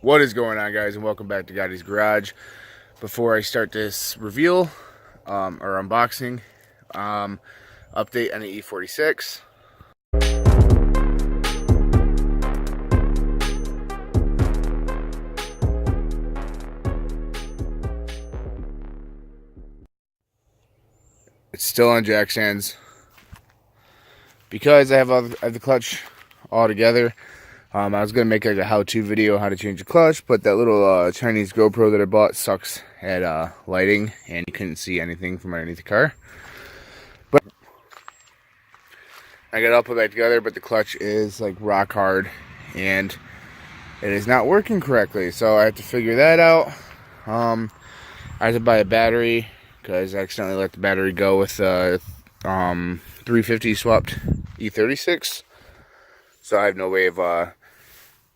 What is going on, guys, and welcome back to Gotti's Garage. Before I start this reveal or unboxing, update on the E46. It's still on jack stands because I have the clutch all together. I was going to make like a how-to video how to change the clutch, but that little Chinese GoPro that I bought sucks at lighting, and you couldn't see anything from underneath the car. But I got it all put back together, but the clutch is like rock hard, and it is not working correctly, so I have to figure that out. I had to buy a battery, because I accidentally let the battery go with 350 swapped E46. So I have no way of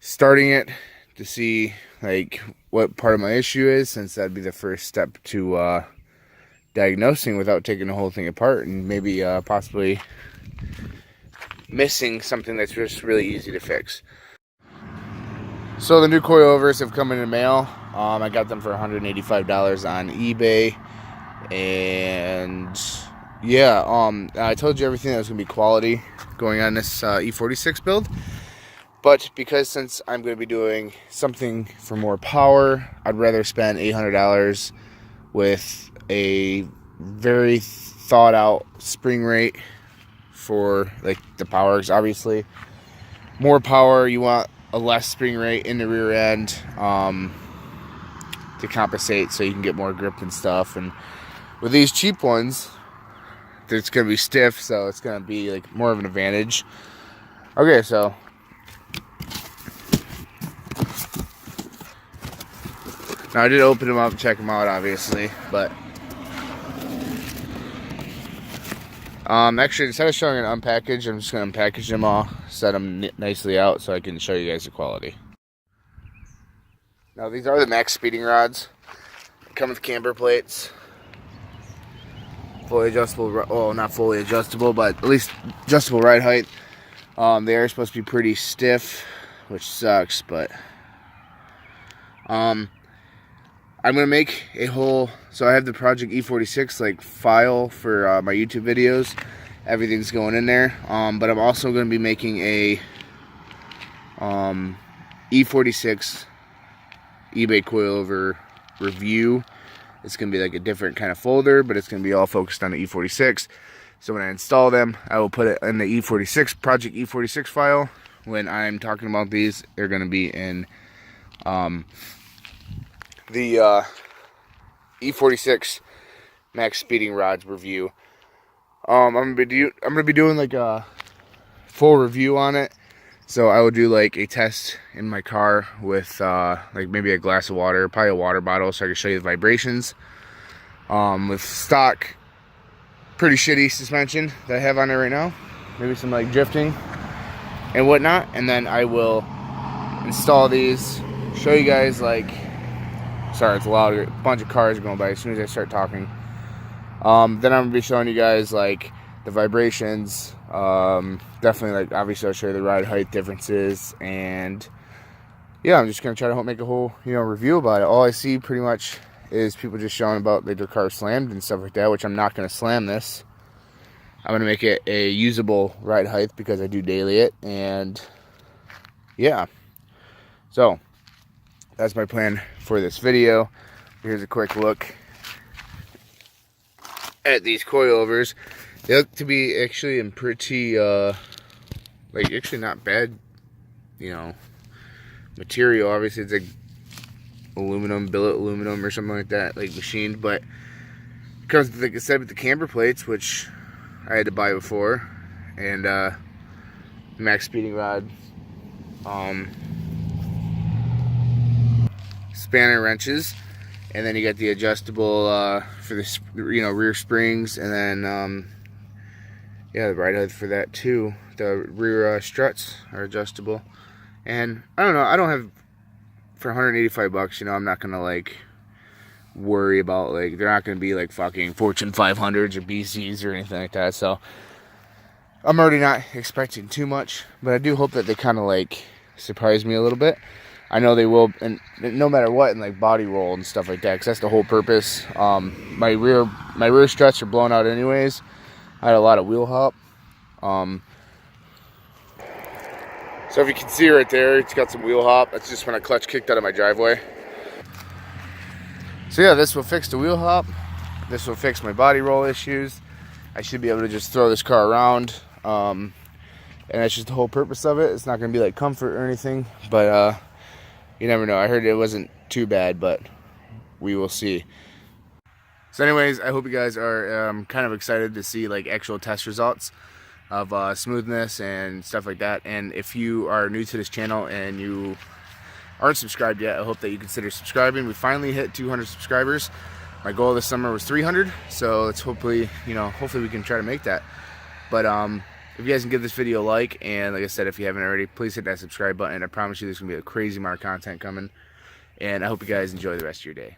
starting it to see like what part of my issue is, since that'd be the first step to diagnosing without taking the whole thing apart and maybe possibly missing something that's just really easy to fix. So the new coilovers have come in the mail. I got them for $185 on eBay, and yeah, I told you everything that was gonna be quality going on this E46 build. But because since I'm going to be doing something for more power, I'd rather spend $800 with a very thought out spring rate for like the power. Because obviously, more power, you want a less spring rate in the rear end to compensate, so you can get more grip and stuff. And with these cheap ones, it's going to be stiff, so it's going to be like more of an advantage. Okay, so now I did open them up, check them out, obviously, but actually, instead of showing an unpackage, I'm just going to unpackage them all, set them nicely out so I can show you guys the quality. Now these are the Maxpeedingrods. They come with camber plates, fully adjustable, well, not fully adjustable, but at least adjustable ride height. They are supposed to be pretty stiff, which sucks, but I'm gonna make a whole, so I have the Project E46 like file for my YouTube videos. Everything's going in there, but I'm also gonna be making a E46 eBay coilover review. It's gonna be like a different kind of folder, but it's gonna be all focused on the E46. So when I install them, I will put it in the E46 Project E46 file. When I'm talking about these, they're gonna be in the E46 Maxpeedingrods review. I'm gonna be doing like a full review on it. So I will do like a test in my car with like maybe a glass of water, probably a water bottle, so I can show you the vibrations. With stock, pretty shitty suspension that I have on it right now. Maybe some like drifting and whatnot, and then I will install these, show you guys like. Sorry, it's loud. A bunch of cars going by as soon as I start talking. Then I'm going to be showing you guys, like, the vibrations. Definitely, like, obviously I'll show you the ride height differences. And, yeah, I'm just going to try to make a whole, review about it. All I see pretty much is people just showing about, like, their car slammed and stuff like that, which I'm not going to slam this. I'm going to make it a usable ride height because I do daily it. And, yeah. So that's my plan for this video. Here's a quick look at these coilovers. They look to be actually in pretty like actually not bad, material. Obviously it's like aluminum, billet aluminum or something like that, like machined, but it comes, like I said, with the camber plates, which I had to buy before, and Maxpeedingrod spanner wrenches, and then you got the adjustable for the rear springs, and then yeah, the ride height for that too. The rear struts are adjustable, and I don't know, I don't have, for 185 bucks, I'm not gonna like worry about, like, they're not gonna be like fucking Fortune 500s or BCs or anything like that, so I'm already not expecting too much, but I do hope that they kind of like surprise me a little bit. I know they will, and no matter what, in like body roll and stuff like that, because that's the whole purpose. My rear struts are blown out anyways. I had a lot of wheel hop. So if you can see right there, it's got some wheel hop. That's just when a clutch kicked out of my driveway. So yeah, this will fix the wheel hop. This will fix my body roll issues. I should be able to just throw this car around. And that's just the whole purpose of it. It's not going to be like comfort or anything, but you never know. I heard it wasn't too bad, but we will see. So anyways, I hope you guys are kind of excited to see like actual test results of smoothness and stuff like that. And if you are new to this channel and you aren't subscribed yet, I hope that you consider subscribing. We finally hit 200 subscribers. My goal this summer was 300, so let's hopefully we can try to make that. But if you guys can give this video a like, and like I said, if you haven't already, please hit that subscribe button. I promise you there's gonna be a crazy amount of content coming, and I hope you guys enjoy the rest of your day.